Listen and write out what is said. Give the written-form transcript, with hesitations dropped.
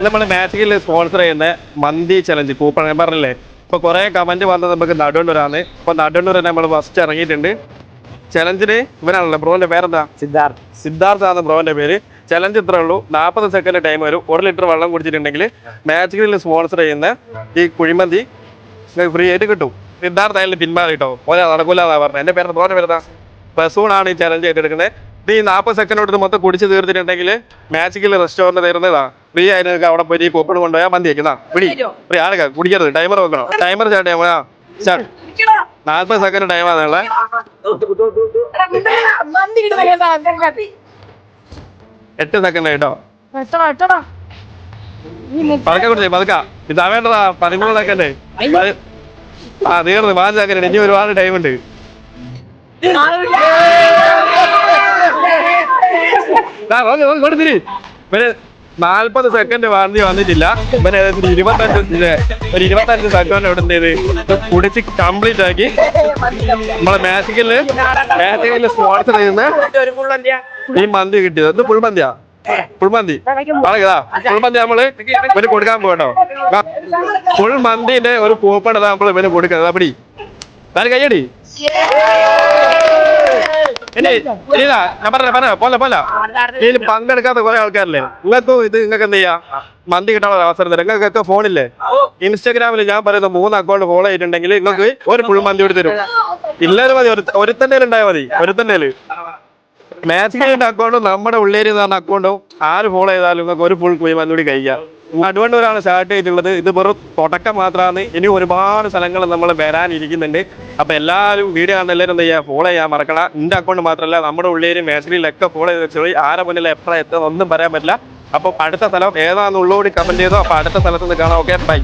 നമ്മൾ മാജിക്കിൽ സ്പോൺസർ ചെയ്യുന്ന മന്തി challenge coupon ഞാൻ പറഞ്ഞില്ലേ. ഇപ്പോൾ കുറേ കമൻറ്റ് വന്നത് നമുക്ക് നടുവണ്ണൂരാണ്. ഇപ്പോൾ നടുവണ്ണൂർ തന്നെ നമ്മൾ ഫസ്റ്റ് ഇറങ്ങിയിട്ടുണ്ട്. ചലഞ്ചിന് ഇവനാണല്ലോ, ബ്രോന്റെ പേരെന്താ? സിദ്ധാർത്ഥാണ് ബ്രോന്റെ പേര്. ചലഞ്ച് ഇത്രേ ഉള്ളൂ, 40 സെക്കൻഡ് ടൈം വരും. 1 ലിറ്റർ വെള്ളം കുടിച്ചിട്ടുണ്ടെങ്കിൽ മാജിക്കിൽ സ്പോൺസർ ചെയ്യുന്ന ഈ കുഴിമന്തി ഫ്രീ ആയിട്ട് കിട്ടും. സിദ്ധാർത്ഥ അതിൽ പിന്മാറി കേട്ടോ, ഓരോ നടക്കൂല എന്നാ പറഞ്ഞത്. എൻ്റെ പേര് ബ്രോന്റെ പേരെന്താ? പ്രസൂണാണ് ഈ ചലഞ്ച് ചെയ്തെടുക്കുന്നത്. ഈ 40 സെക്കൻഡ് കൊണ്ട് മൊത്തം കുടിച്ച് തീർത്തിട്ടുണ്ടെങ്കിൽ മാജിക്കിൽ റെസ്റ്റോറൻറ്റ് തരുന്നതാ ഫ്രീ ആയിട്ട്. അവിടെ പോയി കൂപ്പൺ കൊണ്ടുപോയാൽ മന്തി വയ്ക്കുന്ന പിടി ഫ്രീ ആൾക്കാർ കുടിക്കരുത്. ടൈമർ വെക്കണം. ടൈമർ സ്റ്റാർട്ട് ചെയ്യാം. 40 സെക്കൻഡ് ടൈമാണുള്ള. 8 സെക്കൻഡ് കേട്ടോ. പതുക്കെ കുടിച്ചേ, പതുക്ക. ഇതാ വേണ്ടതാ. 13 സെക്കൻഡ്. തീർന്ന് 5 സെക്കൻഡ്. ഇനി ഒരുപാട് ടൈമുണ്ട്. കൊടുത്തിരി. ഇവര് 40 സെക്കൻഡ് വാങ്ങി വന്നിട്ടില്ല. ഇവര് ഏകദേശം 25 സെക്കൻഡ് ഇവിടെ എന്ത് ചെയ്ത് കുടിച്ച് കംപ്ലീറ്റ് ആക്കി. നമ്മളെ മാജിക്കില് സ്പോൺസർ ചെയ്യുന്ന ഈ മന്തി കിട്ടിയത്. ഇത് ഫുൾമന്തിയാ? ഫുൾമന്തി ഫുൾമന്തി നമ്മള് ഇവന് കൊടുക്കാൻ പോകട്ടോ. ഫുൾ മന്തിന്റെ ഒരു കൂപ്പൺ നമ്മൾ ഇവന് കൊടുക്കുന്നത്. അപ്പടി താൻ കയ്യടി. ഞാൻ പറഞ്ഞ പോലെ ഇതിൽ പങ്കെടുക്കാത്ത കുറെ ആൾക്കാരല്ലേ. നിങ്ങൾക്ക് എന്ത് ചെയ്യാം, മന്തി കിട്ടാനുള്ള അവസരം തരാം. നിങ്ങൾക്കൊക്കെ ഫോണില്ലേ, ഇൻസ്റ്റാഗ്രാമിൽ ഞാൻ പറയുന്ന 3 അക്കൗണ്ട് ഫോളോ ചെയ്തിട്ടുണ്ടെങ്കിൽ നിങ്ങൾക്ക് ഒരു ഫുൾ മന്തി കൂടി തരും. ഇല്ലാലും മതി, ഒരുത്തന്നെ ഉണ്ടായാൽ മതി. ഒരുത്തന്നെ മാജിക്കിന്റെ അക്കൗണ്ടും നമ്മുടെ ഉള്ളേരി എന്ന് പറഞ്ഞ അക്കൗണ്ടും ആര് ഫോളോ ചെയ്താലും നിങ്ങൾക്ക് ഒരു ഫുൾ കുഴിമന്തി കൂടി കഴിക്കാം. നടുവണ്ണൂരാണ് സ്റ്റാർട്ട് ചെയ്തിട്ടുള്ളത്. ഇത് വെറും തുടക്കം മാത്രമാണ്. ഇനി ഒരുപാട് സ്ഥലങ്ങൾ നമ്മൾ വരാനിരിക്കുന്നുണ്ട്. അപ്പൊ എല്ലാവരും വീഡിയോ കാണുന്ന എല്ലാവരും എന്താ ചെയ്യുക, ഫോളോ ചെയ്യാൻ മറക്കണം. എൻ്റെ അക്കൗണ്ട് മാത്രമല്ല, നമ്മുടെ ഉള്ളേരി മാജിക്കിലൊക്കെ ഫോളോ ചെയ്ത് വെച്ചോളി. ആരെ മുന്നിൽ എപ്പോഴാണ് എത്തുക ഒന്നും പറയാൻ പറ്റില്ല. അപ്പൊ അടുത്ത സ്ഥലം ഏതാണെന്നുള്ളൂടി കമന്റ് ചെയ്തോ. അപ്പൊ അടുത്ത സ്ഥലത്ത് നിന്ന് കാണാം. Okay, by.